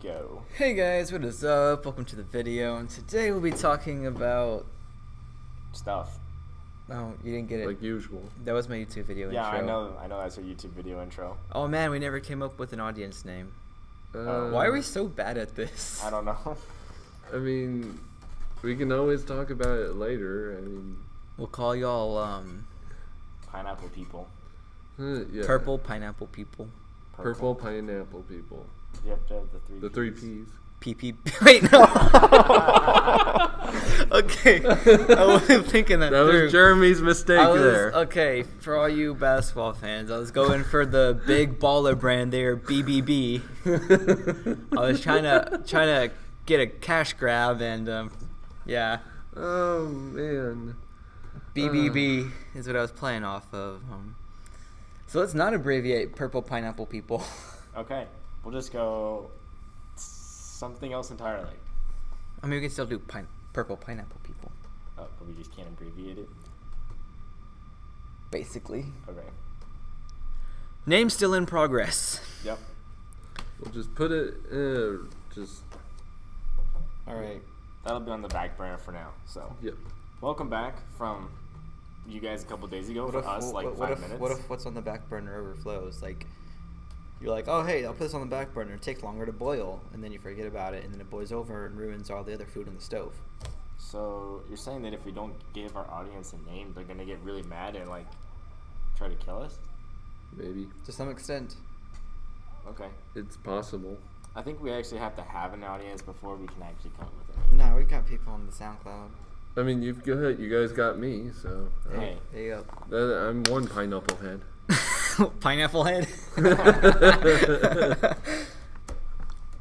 Go. Hey guys, what is up? Welcome to the video, and today we'll be talking about Stuff. Oh, you didn't get it. Like usual. That was my YouTube video Yeah, intro. I know that's your YouTube video intro. Oh man, we never came up with an audience name. Uh, Why are we so bad at this? I don't know. I mean, we can always talk about it later. I mean, We'll call y'all Pineapple people. yeah. Purple Pineapple People. Purple pineapple people. You have to have the The three P's. P's. PP. Wait, no. Okay, I wasn't thinking that That through. was Jeremy's mistake there. Okay, for all you basketball fans, I was going for the big baller brand there, BBB. I was trying to get a cash grab, and yeah, Oh man. BBB is what I was playing off of. So let's not abbreviate Purple Pineapple People. Okay, we'll just go something else entirely. I mean, we can still do Purple Pineapple People, Oh, but we just can't abbreviate it. basically. Okay. Name still in progress. Yep. We'll just put it. Just. All right. That'll be on the back burner for now. So, Yep. welcome back from you guys a couple days ago. For us, like 5 minutes. What if what's on the back burner overflows? Like, you're like, oh hey, I'll put this on the back burner. It takes longer to boil, and then you forget about it, and then it boils over and ruins all the other food on the stove. So you're saying that if we don't give our audience a name, they're gonna get really mad and like try to kill us? Maybe. To some extent. Okay. It's possible. I think we actually have to have an audience before we can actually come up with a name. No, we've got people on the SoundCloud. I mean, you guys got me, so. Hey. There you I'm one pineapple head. go. Pineapple Head.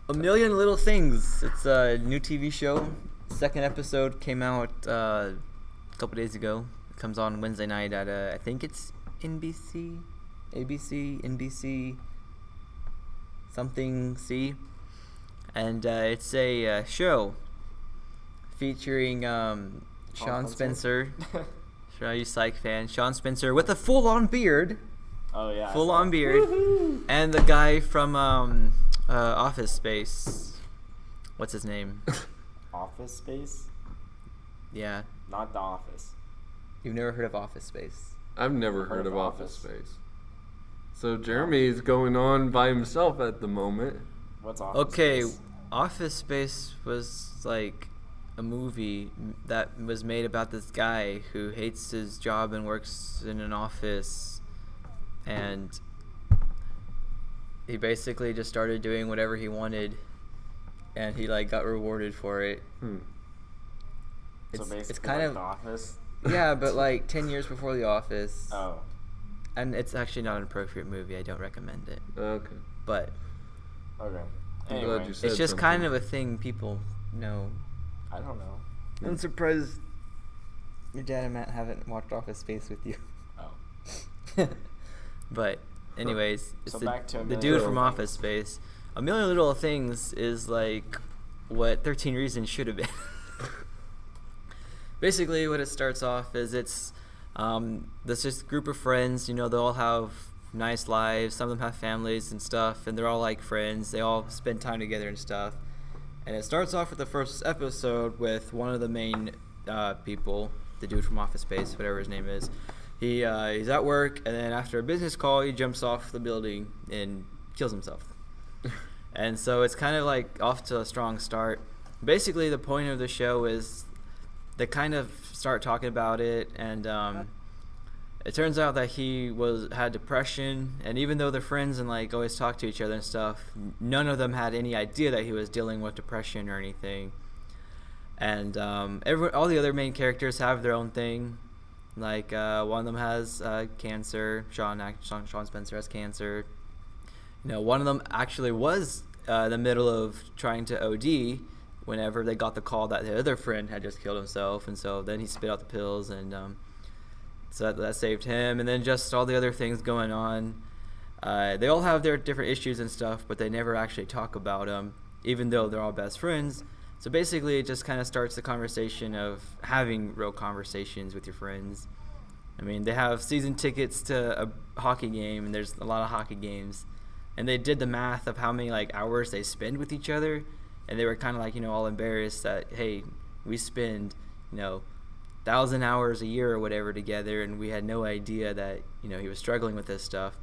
A Million Little Things. It's a new TV show. Second episode came out a couple days ago. It comes on Wednesday night at I think it's NBC, ABC, NBC, something C, and it's a show featuring Sean Spencer? Spencer. Sure, are you Psych fan? Sean Spencer with a full-on beard. Oh yeah. Full-on beard. Woohoo! And the guy from Office Space. What's his name? Office Space? Yeah. Not The Office. You've never heard of Office Space. I've never heard of Office Space. So Jeremy's going on by himself at the moment. What's Office Okay, Space? Office Space was like a movie that was made about this guy who hates his job and works in an office, and he basically just started doing whatever he wanted, and he like got rewarded for it. So basically, It's kind like of The Office. yeah, but like 10 years before The Office. Oh. And it's actually not an appropriate movie. I don't recommend it. Okay. But Okay. I'm Anyway, glad you said it's just something. kind of a thing people know. I don't know. I'm surprised your dad and Matt haven't watched Office Space with you. Oh. But anyways, it's So back to A the Million dude Little from Things. Office Space. A Million Little Things is like what 13 Reasons should have been. Basically, what it starts off is it's this just group of friends. You know, they all have nice lives. Some of them have families and stuff, and they're all like friends. They all spend time together and stuff. And it starts off with the first episode with one of the main people, the dude from Office Space, whatever his name is. He's at work, and then after a business call, he jumps off the building and kills himself. And so it's kind of like off to a strong start. Basically, the point of the show is they kind of start talking about it, and it turns out that he had depression, and even though they're friends and like always talk to each other and stuff, none of them had any idea that he was dealing with depression or anything. And all the other main characters have their own thing. Like one of them has cancer. Sean Spencer has cancer. You know, one of them actually was in the middle of trying to OD whenever they got the call that the other friend had just killed himself, and so then he spit out the pills, and so that saved him. And then just all the other things going on. They all have their different issues and stuff, but they never actually talk about them, even though they're all best friends. So basically, it just kind of starts the conversation of having real conversations with your friends. I mean, they have season tickets to a hockey game, and there's a lot of hockey games. and they did the math of how many like hours they spend with each other, and they were kind of like, you know, all embarrassed that, hey, we spend, you know, 1,000 hours a year or whatever together, and we had no idea that, you know, he was struggling with this stuff.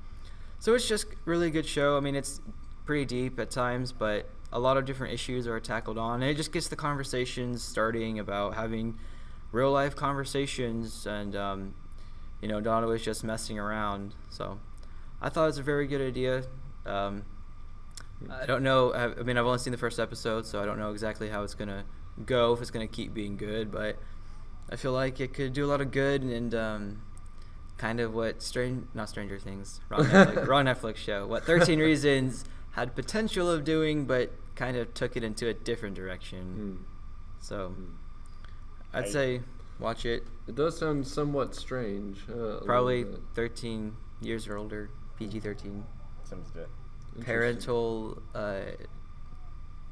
So it's just really a good show. I mean, it's pretty deep at times, but a lot of different issues are tackled on, and it just gets the conversations starting about having real life conversations, and you know, not always just messing around. So I thought it was a very good idea. I don't know. I mean, I've only seen the first episode, so I don't know exactly how it's gonna go, if it's gonna keep being good, but I feel like it could do a lot of good, and kind of what not Stranger Things, wrong Netflix show. What 13 Reasons had potential of doing, but kind of took it into a different direction. So I'd say watch it. It does sound somewhat strange. Probably 13 years or older, PG-13. Sounds good. Parental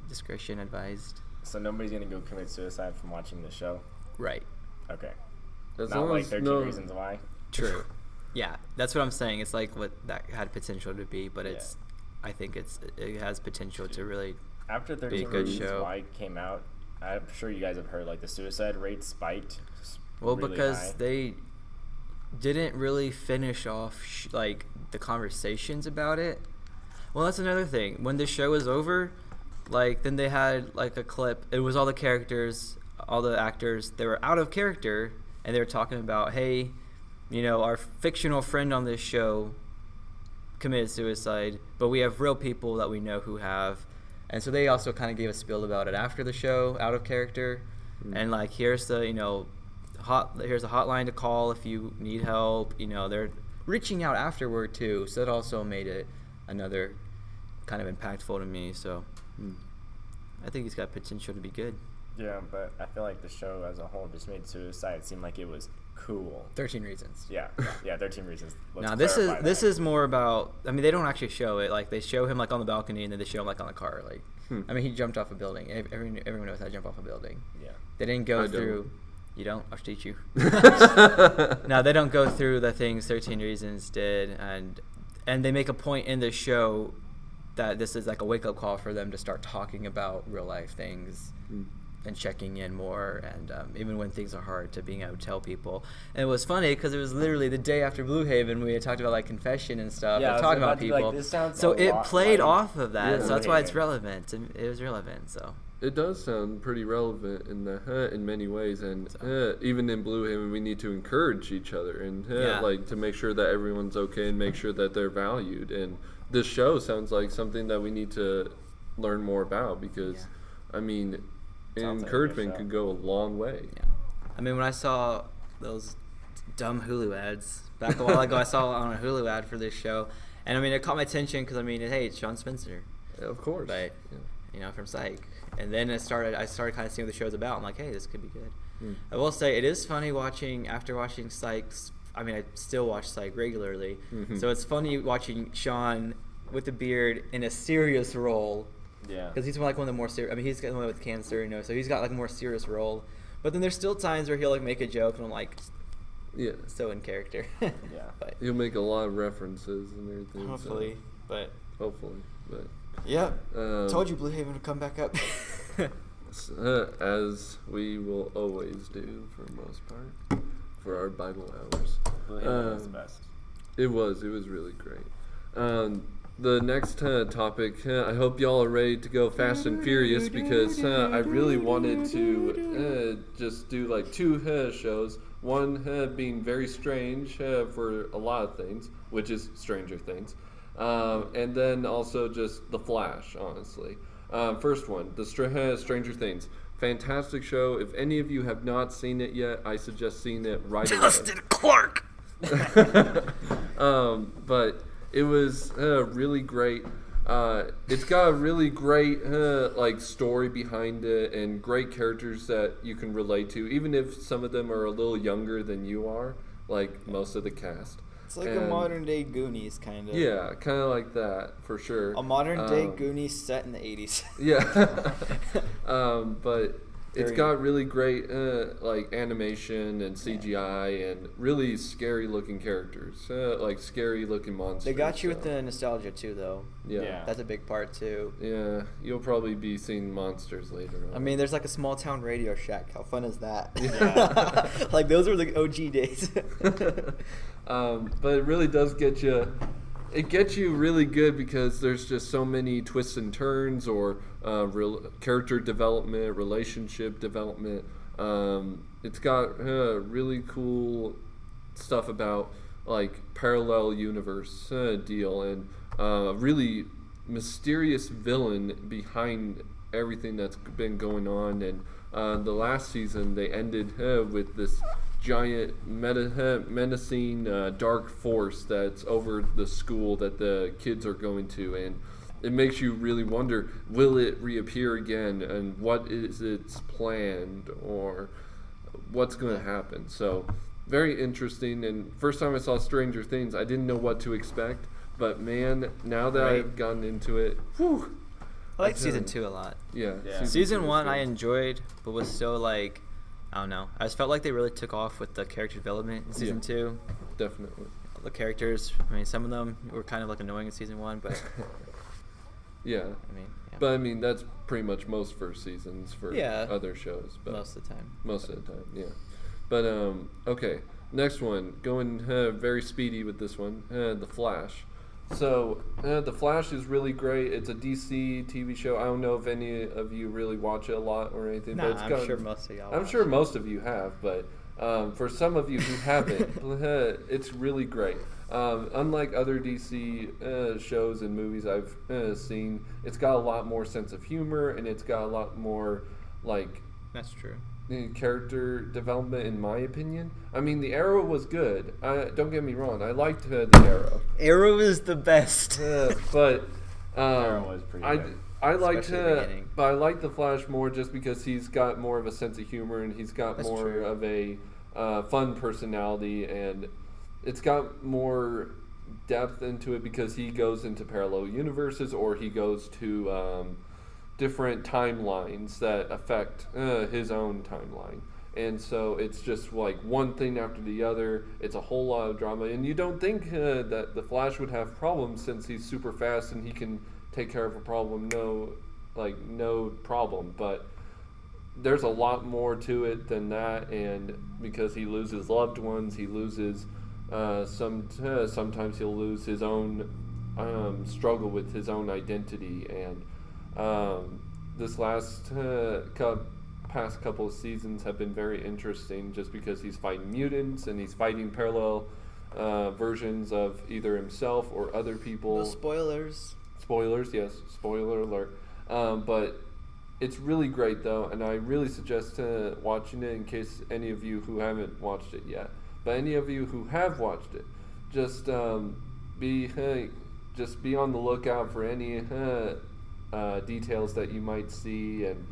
discretion advised. So nobody's gonna go commit suicide from watching the show? Right. Okay. As Not long like as 13 Reasons Why? True. Yeah, that's what I'm saying. It's like what that had potential to be, but it's, I think it has potential to really After be 13 a good Reasons show. Why came out, I'm sure you guys have heard, like, the suicide rate spiked. Well, really because high. they didn't really finish off like the conversations about it. Well, that's another thing. When the show was over, like, then they had like a clip. It was all the characters, all the actors. They were out of character, and they were talking about, hey, you know, our fictional friend on this show committed suicide, but we have real people that we know who have. And so they also kind of gave a spiel about it after the show, out of character. And like, here's the, you know, here's a hotline to call if you need help. You know, they're reaching out afterward too, so that also made it another kind of impactful to me. So I think it's got potential to be good. Yeah, but I feel like the show as a whole just made suicide seem like it was cool. 13 Reasons. Yeah, 13 Reasons. Let's Now clarify this that. is more about. I mean, they don't actually show it. Like, they show him like on the balcony, and then they show him like on the car. Like, I mean, he jumped off a building. Everyone knows how to jump off a building. Yeah. They didn't go I don't. through. You don't? I'll teach you. No, they don't go through the things 13 Reasons did, and they make a point in the show that this is like a wake-up call for them to start talking about real life things and checking in more, and even when things are hard, to being able to tell people. And it was funny because it was literally the day after Blue Haven. We had talked about like confession and stuff, Yeah, I and was talking about about to be like, people. this sounds So a it lot played like off of that. Yeah. So that's why it's Blue Haven. relevant. It was relevant. So It does sound pretty relevant in many ways, and even in Blue Haven, we need to encourage each other and Yeah. like to make sure that everyone's okay and make sure that they're valued. And this show sounds like something that we need to learn more about because, I mean, Sounds like a good encouragement show. could go a long way. yeah, I mean, when I saw those dumb Hulu ads back a while ago, I saw on a Hulu ad for this show, and I mean, it caught my attention because I mean, hey, it's Sean Spencer, Of course. but Yeah. you know, from Psych. And then I started kind of seeing what the show's about. I'm like, hey, this could be good. Mm. I will say it is funny after watching Psych. I mean, I still watch Psych regularly, Mhm. so it's funny watching Sean with a beard in a serious role. Yeah. Because he's like one of the more serious. I mean, he's got one with cancer, you know, so he's got like a more serious role. But then there's still times where he'll like make a joke, and I'm like, Yeah. so in character. Yeah. But You'll make a lot of references and everything. hopefully, but So hopefully. But yeah, told you Blue Haven would come back up. as we will always do for the most part for our Bible hours. Blue Haven was the best. It was really great. The next topic, I hope y'all are ready to go fast and furious because I really wanted to just do like two shows. One being very strange for a lot of things, which is Stranger Things. And then also just The Flash, honestly. First one, the Stranger Things. Fantastic show. If any of you have not seen it yet, I suggest seeing it right away. Clark. But it was really great. It's got a really great like story behind it and great characters that you can relate to, even if some of them are a little younger than you are, like most of the cast. It's like a And- modern day Goonies kind of. Yeah, kind of like that for sure. A modern day Goonies set in the 80s. Yeah. But It's Very- got really great like animation and CGI and really scary looking characters, like scary looking monsters. They got you so, with the nostalgia too, though. yeah. Yeah. That's a big part too. Yeah, you'll probably be seeing monsters later on. I mean, there's like a small town Radio Shack. How fun is that? Yeah. Like those were the OG days. But it really does get you. It gets you really good because there's just so many twists and turns, or character development, relationship development. It's got really cool stuff about like parallel universe deal, and a really mysterious villain behind everything that's been going on. And the last season they ended with this giant menacing dark force that's over the school that the kids are going to, and it makes you really wonder, will it reappear again, and what is its planned, or what's going to happen. So very interesting. And first time I saw Stranger Things, I didn't know what to expect, but man, now that Right. I've gotten into it, whew, I like I season tell you. 2 a lot. Yeah. Yeah. Season 2 1 was I good. enjoyed, but was still like, I don't know. I just felt like they really took off with the character development in season Yeah. 2. Definitely. The characters, I mean, some of them were kind of like annoying in season 1, but Yeah. I mean, yeah. But I mean, that's pretty much most first seasons for Yeah. other shows. But most of the time. most of the time, yeah. But okay, next one, going very speedy with this one, The Flash. So The Flash is really great. It's a DC TV show. I don't know if any of you really watch it a lot or anything, but Nah, it's I'm got, sure most of y'all I'm watch sure it. most of you have, but for some of you who haven't, it's really great. Unlike other DC shows and movies I've seen, it's got a lot more sense of humor, and it's got a lot more like That's true. character development, in my opinion. I mean, the Arrow was good. Don't get me wrong, I liked the Arrow, Arrow is the best. but Arrow was pretty good. I liked Especially the beginning. but I like the Flash more just because he's got more of a sense of humor, and he's got That's more true. of a fun personality, and it's got more depth into it because he goes into parallel universes, or he goes to different timelines that affect his own timeline. And so it's just like one thing after the other. It's a whole lot of drama, and you don't think that the Flash would have problems since he's super fast and he can take care of a problem no problem. But there's a lot more to it than that, and because he loses loved ones, he loses sometimes he'll lose his own struggle with his own identity. And this past couple of seasons have been very interesting, just because he's fighting mutants and he's fighting parallel versions of either himself or other people. No spoilers. Spoilers, yes, spoiler alert. But it's really great though, and I really suggest watching it in case any of you who haven't watched it yet. But any of you who have watched it, just be on the lookout for any details that you might see, and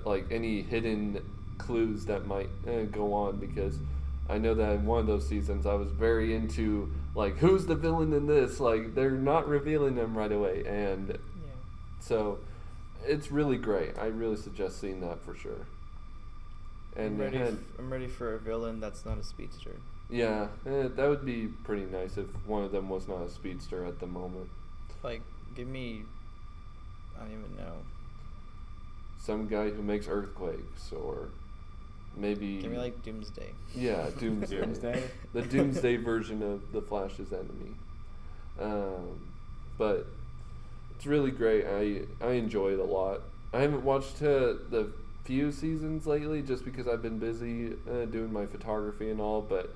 like any hidden clues that might go on, because I know that in one of those seasons I was very into like, who's the villain in this? Like, they're not revealing them right away, and Yeah. so it's really great. I really suggest seeing that for sure. And I'm ready for a villain that's not a speedster. yeah, that would be pretty nice if one of them was not a speedster at the moment. Like, give me, I don't even know. Some guy who makes earthquakes, or maybe Give me like Doomsday. yeah, Doomsday. Doomsday? The Doomsday version of the Flash's enemy. But it's really great. I enjoy it a lot. I haven't watched the few seasons lately just because I've been busy doing my photography and all, but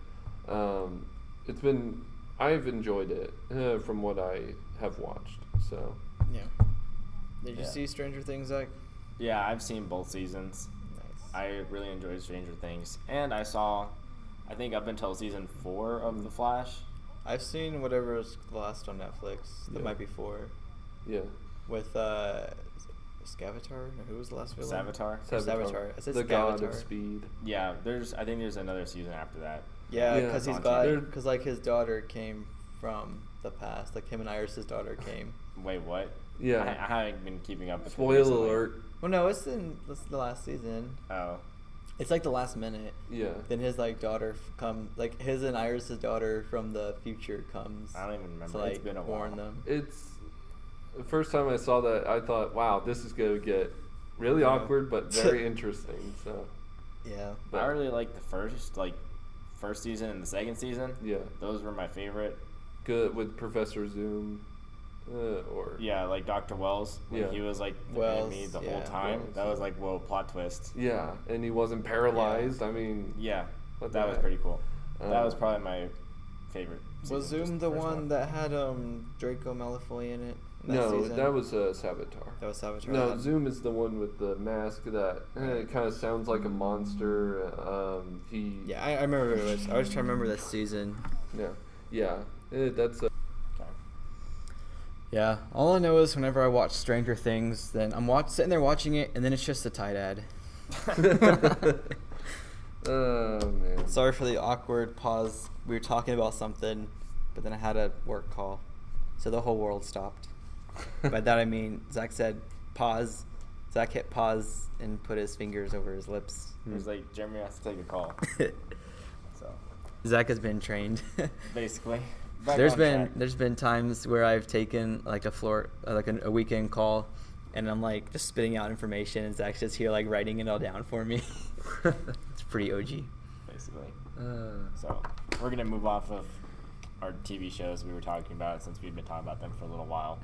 I've enjoyed it from what I have watched. So Yeah. Did you Yeah. see Stranger Things, Zach? Yeah, I've seen both seasons. Nice. I really enjoyed Stranger Things, and I think up until season 4 of The Flash. I've seen whatever's last on Netflix. That Yeah. might be 4. yeah, With Scavatar? No, who was the last villain? Savitar. Savitar. I said the god of Scavatar. speed. Yeah, I think there's another season after that. Yeah, Yeah. because There- because like his daughter came from the past. Like him and Iris's daughter came. Wait, what? Yeah. I haven't been keeping up with it Spoiler recently. alert. Well, no, it's the last season. Oh. It's like the last minute. Yeah. Then his like daughter like his and Iris's daughter from the future comes. I don't even remember. To, like, It's been a warn while. them. It's the first time I saw that, I thought, wow, this is going to get really Yeah. awkward, but very interesting. So, Yeah. I really like the first season and the second season. yeah. Those were my favorite. Good with Professor Zoom. Or Yeah, like Dr. Wells when Yeah. he was like the Wells, enemy the yeah. whole time. Wells, That was yeah. like, whoa, plot twist. Yeah, and he wasn't paralyzed. I mean, Yeah, What that the was heck? pretty cool. That was Uh, probably my favorite. Was season, just Zoom the first one that had Draco Malfoy in it? no, season? that was Savitar. That was Savitar. No, Zoom is the one with the mask that it kind of sounds like a monster. Yeah, I remember what it was. I was trying to remember this season. Yeah. That's Okay. Yeah, all I know is whenever I watch Stranger Things, then I'm sitting there watching it, and then it's just a tight ad. oh man. Sorry for the awkward pause. We were talking about something, but then I had a work call, so the whole world stopped. By that I mean Zach said pause. Zach hit pause and put his fingers over his lips. It was like Jeremy has to take a call. So Zach has been trained. basically, back There's on been track. times where I've taken like a weekend call, and I'm like just spitting out information, and Zach's just here like writing it all down for me. It's pretty OG. basically. So we're gonna move off of our TV shows we were talking about since we've been talking about them for a little while.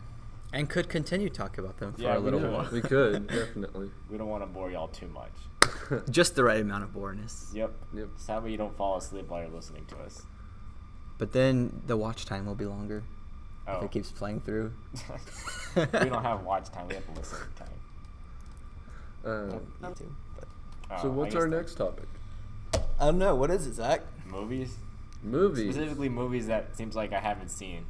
And could continue talking about them for Yeah, a little we while. will. we could definitely. We don't want to bore y'all too much. Just the right amount of boreness. Yep. Yep. Sadly, you don't fall asleep while you're listening to us. But then the watch time will be longer if Oh. it keeps playing through. We don't have watch time. We have listening time. Me too, but So I what's guess our next topic? I don't know. What is it, Zach? movies? Movies. Specifically, movies that seems like I haven't seen.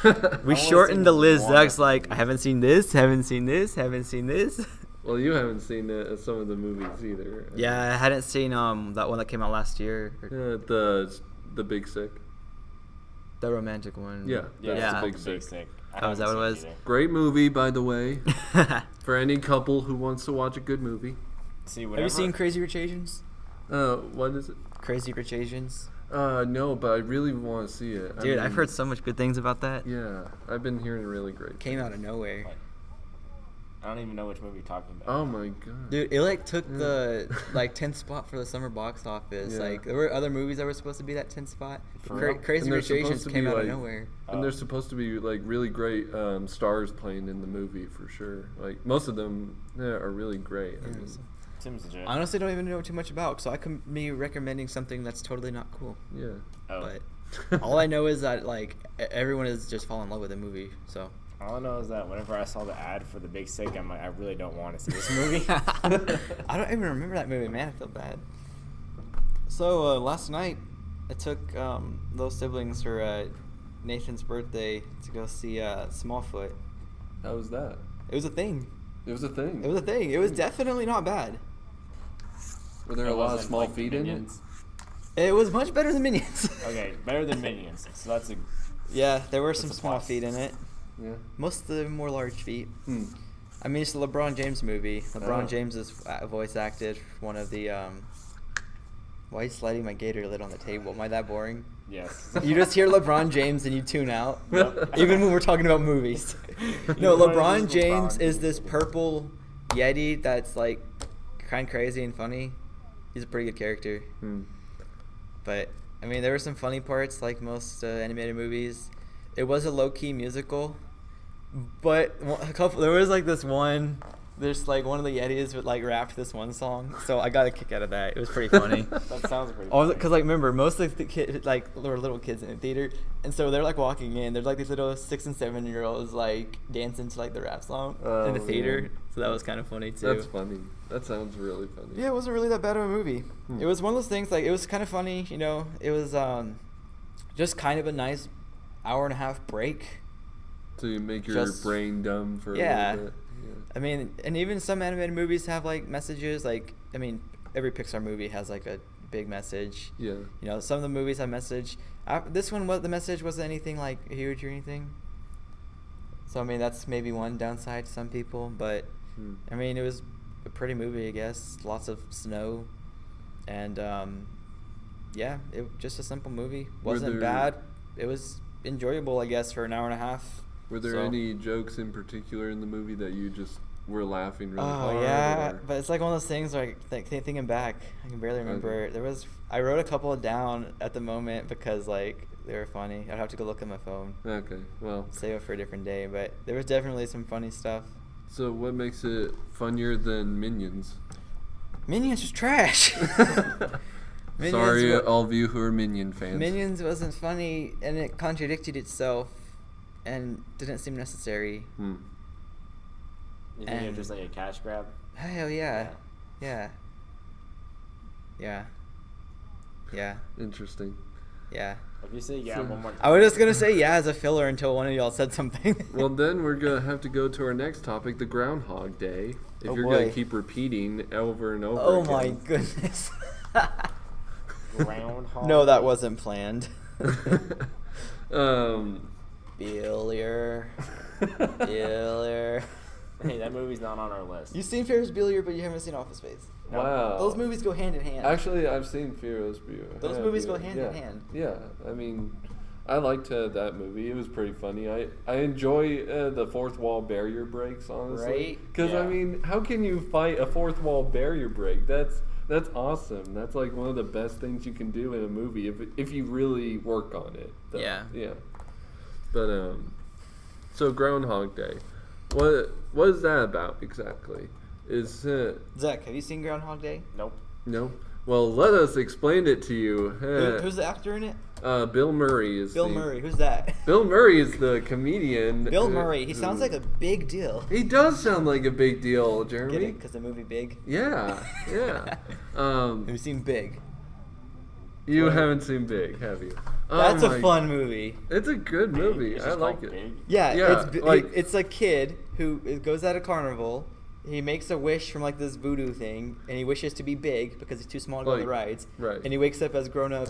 We only shortened seen the list. one Zach's of like, them. I haven't seen this, haven't seen this, haven't seen this. Well, you haven't seen some of the movies either. Yeah, I hadn't seen that one that came out last year. The Big Sick. The romantic one. Yeah, Yeah, that's Yeah. The Big Sick. I Oh, is that haven't what it seen was? either. Great movie, by the way, for any couple who wants to watch a good movie. See, Have whenever, you seen Crazy Rich Asians? What is it? Crazy Rich Asians? No, but I really want to see it. Dude, I've heard so much good things about that. Yeah, I've been hearing really great. Came out of nowhere. Like, I don't even know which movie you're talking about. Oh my god. Dude, it like took the 10th spot for the summer box office. Yeah. Like there were other movies that were supposed to be that 10th spot. For real? Crazy And they're Rich Asians supposed to came be, out of like- nowhere. And there's supposed to be like really great stars playing in the movie for sure. Like most of them are really great. I mean, Seems legit. I honestly don't even know too much about, so I can be recommending something that's totally not cool. yeah. Oh. But all I know is that like everyone is just falling in love with the movie. So All I know is that whenever I saw the ad for The Big Sick, I'm like, I really don't want to see this movie. I don't even remember that movie, man. I feel bad. So last night, I took little siblings for Nathan's birthday to go see Smallfoot. How was that? It was a thing. It was a thing. It was a thing. It was definitely not bad. Were there It a lot of wasn't small like the feet in it? Minions. It was much better than Minions. Okay, better than Minions. So that's a. Yeah, there were That's some a small plus. feet in it. Yeah. Most of them were large feet. Hmm. I mean, it's a LeBron James movie. LeBron Oh. James is voice acted one of the. Why are you sliding my gator lid on the table? Am I that boring? Yes. You just hear LeBron James and you tune out. Yep. Even when we're talking about movies. No, Even when LeBron it's James LeBron is James. this purple Yeti that's like kind of crazy and funny. He's a pretty good character. Hmm. But I mean, there were some funny parts like most animated movies. It was a low-key musical, but there was like this one. There's like one of the Yetis would like rap this one song, so I got a kick out of that. It was pretty funny. That sounds pretty funny. Because like remember, most of the kids like there were little kids in the theater, and so they're like walking in. There's like these little 6 and 7-year-olds like dancing to like the rap song in the Oh, theater. yeah. So that was kind of funny too. That's funny. That sounds really funny. Yeah, it wasn't really that bad of a movie. Hmm. It was one of those things like it was kind of funny, you know. It was just kind of a nice hour and a half break. To make your Just- brain dumb for Yeah. a little bit. I mean, and even some animated movies have like messages. Like, I mean, every Pixar movie has like a big message. Yeah. You know, some of the movies have message. This one, the message wasn't anything like huge or anything. So I mean, that's maybe one downside to some people, but I mean, it was a pretty movie, I guess. Lots of snow, and yeah, it just a simple movie. Wasn't bad. It was enjoyable, I guess, for an hour and a half. Were there any jokes in particular in the movie that you just were laughing really hard? Oh yeah, or? but it's like one of those things where thinking back, I can barely remember. I wrote a couple down at the moment because like they were funny. I'd have to go look at my phone. Okay, well. Save it for a different day, but there was definitely some funny stuff. So what makes it funnier than Minions? Minions was trash. Sorry, all of you who are Minion fans. Minions wasn't funny, and it contradicted itself, and didn't seem necessary. You think it was just like a cash grab? Hell yeah. Yeah. Interesting. Yeah. If you say one more time. I was just gonna say yeah as a filler until one of y'all said something. Well, then we're gonna have to go to our next topic, the Groundhog Day. If you're gonna keep repeating over and over. Oh again. my goodness. Groundhog. No, that wasn't planned. Bueller. Hey, that movie's not on our list. You've seen Ferris Bueller, but you haven't seen Office Space. Wow. Those movies go hand in hand. Actually, I've seen Ferris Bueller. Those movies go hand in hand. Yeah, I mean, I liked that movie. It was pretty funny. I enjoy the fourth wall barrier breaks, honestly. Right? Because, I mean, how can you fight a fourth wall barrier break? That's awesome. That's like one of the best things you can do in a movie if you really work on it. Though. Yeah. Yeah. But, so Groundhog Day. What is that about exactly? Zach, have you seen Groundhog Day? Nope. No? Well, let us explain it to you. Who's the actor in it? Bill Murray is Bill Murray. Who's that? Bill Murray is the comedian. Bill Murray. He sounds like a big deal. He does sound like a big deal, Jeremy. Get it? Because the movie Big? Yeah. Have you seen Big? You haven't seen Big, have you? That's a fun movie. It's a good movie. It's I just like called it. Big? Yeah, like it's a kid who goes at a carnival. He makes a wish from like this voodoo thing, and he wishes to be big because he's too small to go on the rides. Right. And he wakes up as grown up.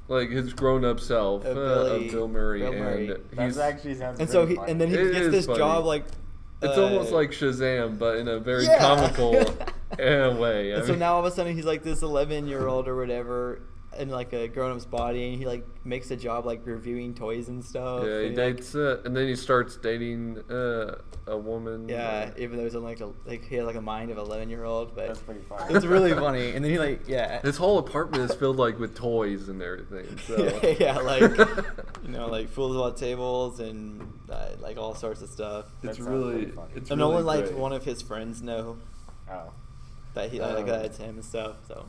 Like his grown-up self of Bill Murray, and that actually sounds. And so funny. and then he It gets is this funny. job like. It's almost like Shazam, but in a very Yeah. comical way. And so now all of a sudden he's like this 11-year-old or whatever in like a grown-up's body, and he like makes a job like reviewing toys and stuff. Yeah, he and dates, and then he starts dating a woman. Yeah, even though he's only he has like a mind of an 11-year-old, but That's pretty funny. it's really funny. And then he His whole apartment is filled like with toys and everything. So. yeah, like like fools about tables and like all sorts of stuff. It's That sounds really, pretty funny. it's And really only like great. one of his friends know Oh. that he like that's him and stuff. So.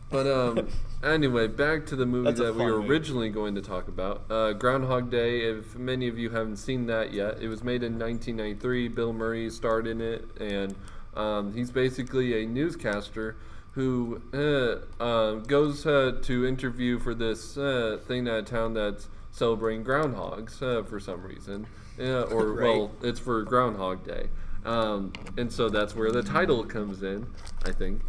But anyway, back to the movie That's a that we fun were movie. originally going to talk about, Groundhog Day. If many of you haven't seen that yet, it was made in 1993. Bill Murray starred in it, and he's basically a newscaster who goes to interview for this thing at a town that's celebrating groundhogs for some reason, or Right. well, it's for Groundhog Day, and so that's where the title comes in, I think.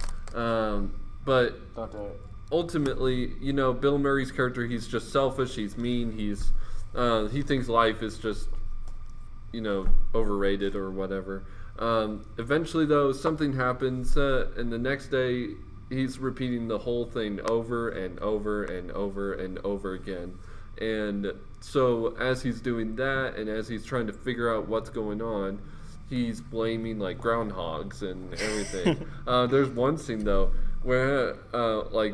But Don't do it. ultimately, Bill Murray's character, he's just selfish, he's mean, he thinks life is just, overrated or whatever. Eventually, though, something happens, and the next day, he's repeating the whole thing over and over and over and over again. And so, as he's doing that, and as he's trying to figure out what's going on, he's blaming, like, groundhogs and everything. There's one scene, though, where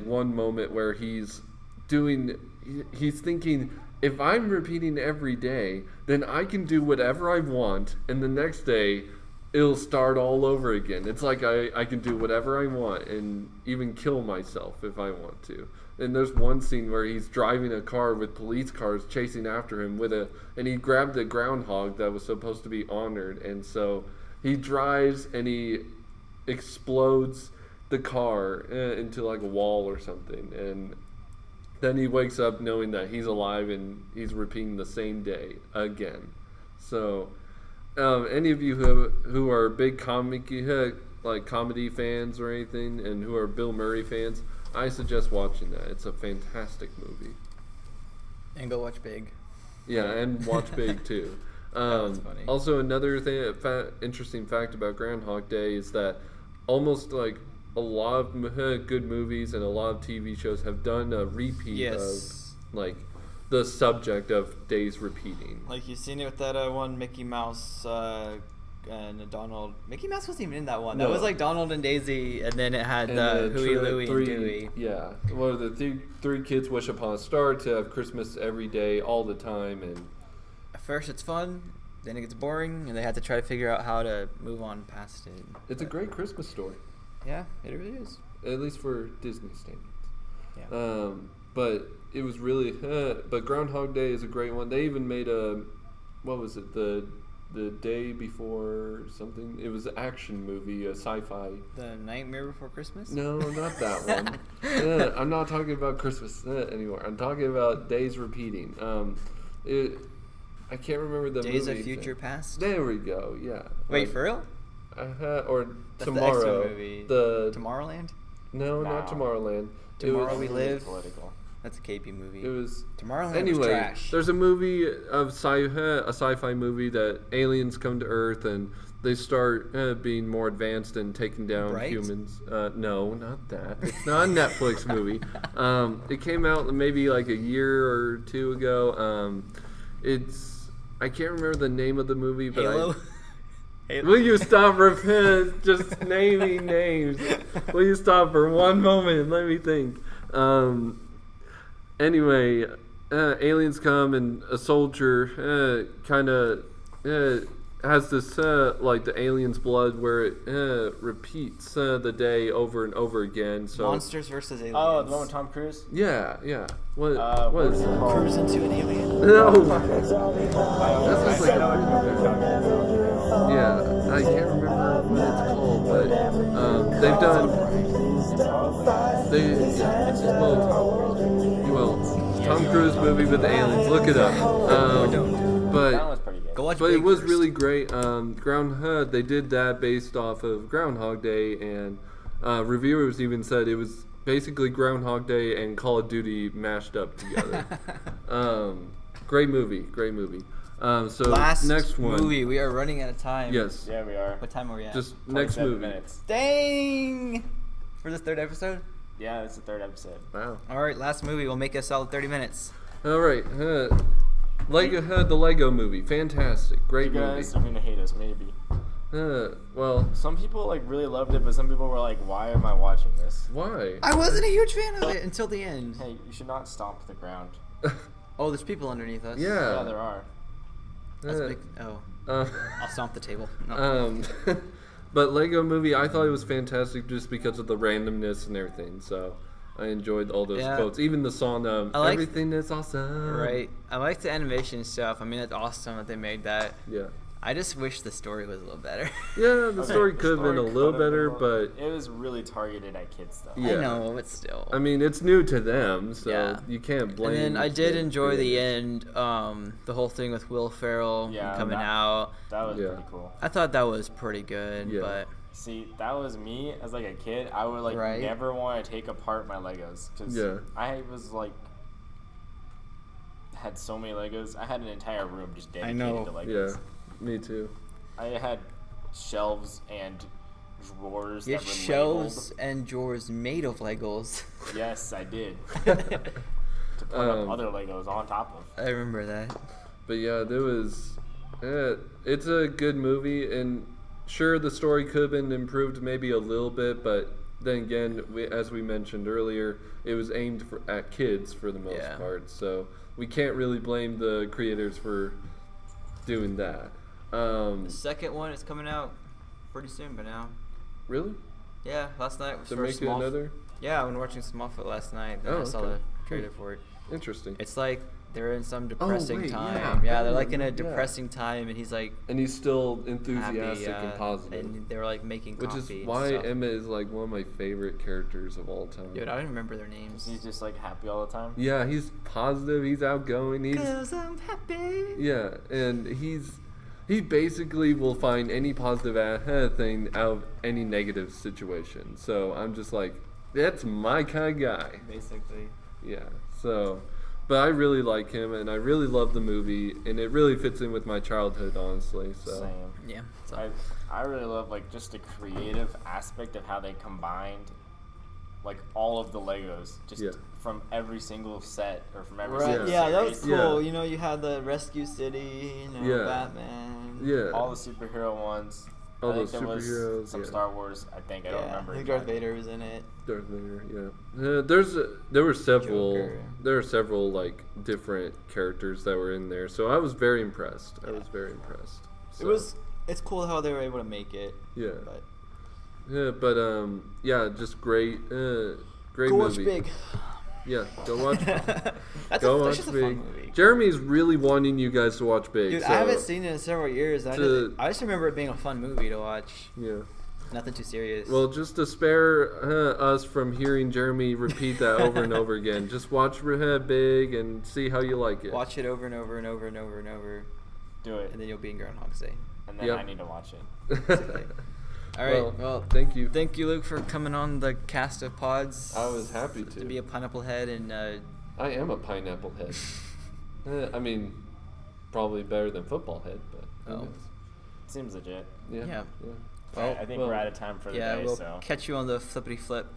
one moment where he's thinking, if I'm repeating every day, then I can do whatever I want, and the next day it'll start all over again. It's like I can do whatever I want and even kill myself if I want to. And there's one scene where he's driving a car with police cars chasing after him and he grabbed a groundhog that was supposed to be honored, and so he drives and he explodes the car into like a wall or something, and then he wakes up knowing that he's alive and he's repeating the same day again. So any of you who are big comedy fans or anything, and who are Bill Murray fans, I suggest watching that. It's a fantastic movie. And go watch Big. Yeah, and watch Big too. was funny. Also, another thing, interesting fact about Groundhog Day is that almost like a lot of good movies and a lot of TV shows have done a repeat of like the subject of days repeating. Like you've seen it with that one Mickey Mouse and Donald. Mickey Mouse wasn't even in that one. That was like Donald and Daisy, and then it had Huey, Louie, and Dewey. Yeah, well, the three kids wish upon a star to have Christmas every day, all the time, and At first it's fun, then it gets boring, and they have to try to figure out how to move on past it. it's a great Christmas story, Yeah, it really is. at least for Disney standards. Yeah. But it was really, but Groundhog Day is a great one. They even made what was it, the day before something? It was an action movie, a sci-fi. The Nightmare Before Christmas? No, not that one. I'm not talking about Christmas anymore. I'm talking about days repeating. I can't remember the Days movie. of Future Past? There we go. Yeah. Wait, for real? Or That's Tomorrow. the X-Men movie. Tomorrowland? No, not Tomorrowland. Tomorrow it We was, Live. Political. That's a KP movie. It was. Tomorrowland Anyway, was trash. there's a movie of a sci-fi movie that aliens come to Earth and they start being more advanced and taking down Bright? humans. No, not that. It's not a Netflix movie. It came out maybe like a year or two ago. I can't remember the name of the movie, but Halo? Will you stop just naming names? Will you stop for one moment and let me think? Anyway, aliens come and a soldier kind of has this like the alien's blood where it repeats the day over and over again. So Monsters versus Aliens. Oh, the one with Tom Cruise? yeah. What is it? Cruise into an alien. No. I sounds like know what you're talking about. Yeah, I can't remember what it's called, but they've done. Tom Cruise movie with the aliens. Look it up. That But was pretty good. Go watch but it Big was first. really great. Groundhog. They did that based off of Groundhog Day, and reviewers even said it was basically Groundhog Day and Call of Duty mashed up together. Great movie. So Last next one. movie. We are running out of time. Yes. Yeah, we are. What time are we at? Just next 27 movie. minutes. Dang! For this third episode? Yeah, it's the third episode. Wow. Alright, last movie. We'll make a solid 30 minutes. All right. The Lego movie. Fantastic. Great You movie. guys are gonna hate us, maybe. Well, Some people like really loved it, but some people were like, "Why am I watching this?" why? I wasn't a huge fan of it until the end. Hey, you should not stomp the ground. Oh, there's people underneath us. Yeah. Yeah, there are. That's big. Oh, Uh, I'll stomp the table. No. but Lego movie, I thought it was fantastic just because of the randomness and everything. So I enjoyed all those Yeah. quotes, even the song I like- "Everything is awesome." Right. I like the animation stuff. I mean, it's awesome that they made that. Yeah. I just wish the story was a little better. Yeah, the Okay, story the could have been a story little could have better, been but it was really targeted at kids, though. Yeah. I know, but still. I mean, it's new to them, so Yeah. you can't blame. And then I did the enjoy the creators. end, the whole thing with Will Ferrell Yeah, coming that- out. That was Yeah. pretty cool. I thought that was pretty good, Yeah. but See, that was me as like a kid. I would like Right. never want to take apart my Legos because Yeah. I was like had so many Legos. I had an entire room just dedicated know. to Legos. Yeah, me too. I had shelves and drawers you that had were shelves and drawers made of Legos. labeled. Yes, I did. To put up other Legos on top of. I remember that. But yeah, there was. It's a good movie, and sure, the story could have been improved maybe a little bit, but then again, as we mentioned earlier, it was aimed at kids for the most Yeah. part, so we can't really blame the creators for doing that. The second one is coming out pretty soon, but now. Really? Yeah, last night was To for make it Small. another? Yeah, I was watching Smallfoot last night. And Oh, I saw okay. the trailer for it. Interesting. It's like they're in some depressing wait, time. yeah, Yeah, they're like in a yeah. depressing time, and he's like And he's still happy, enthusiastic and positive. and they're like making Which coffee. is why and stuff. Emma is like one of my favorite characters of all time. Dude, I don't remember their names. He's just like happy all the time. Yeah, he's positive. He's outgoing. He's 'Cause I'm happy. yeah, and he basically will find any positive thing out of any negative situation. So I'm just like, that's my kind of guy. Basically. Yeah. So But I really like him, and I really love the movie, and it really fits in with my childhood, honestly. So. Same. Yeah. So. I really love like just the creative aspect of how they combined like all of the Legos just from every single set or from every single Yeah, that series. was cool. You know, you had the Rescue City, Batman. Yeah. All the superhero ones. All I think those there superheroes. was some Star Wars. I think I don't remember. I think Darth Vader was in it. Darth Vader, there were several. Joker. There were several like different characters that were in there, so I was very impressed. Yeah. I was very impressed. So, It's cool how they were able to make it. Yeah. But Just great. Great go movie. watch Big. Yeah, go watch. That's watch just a Big. fun movie. Jeremy's really wanting you guys to watch Big. Dude, so, I haven't seen it in several years. I just remember it being a fun movie to watch. Yeah. Nothing too serious. Well, just to spare us from hearing Jeremy repeat that over and over again, just watch Big and see how you like it. Watch it over and over and over and over and over. Do it. And then you'll be in Groundhog's Day. And then I need to watch it. Basically. All right. Well, thank you. Thank you, Luke, for coming on the cast of pods. I was happy to. To be a pineapple head and. I am a pineapple head. I mean, probably better than football head, but. Seems legit. Yeah. Well, I think we're out of time for the day. We'll so catch you on the flippity flip.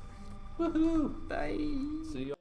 Woohoo! Bye. See you.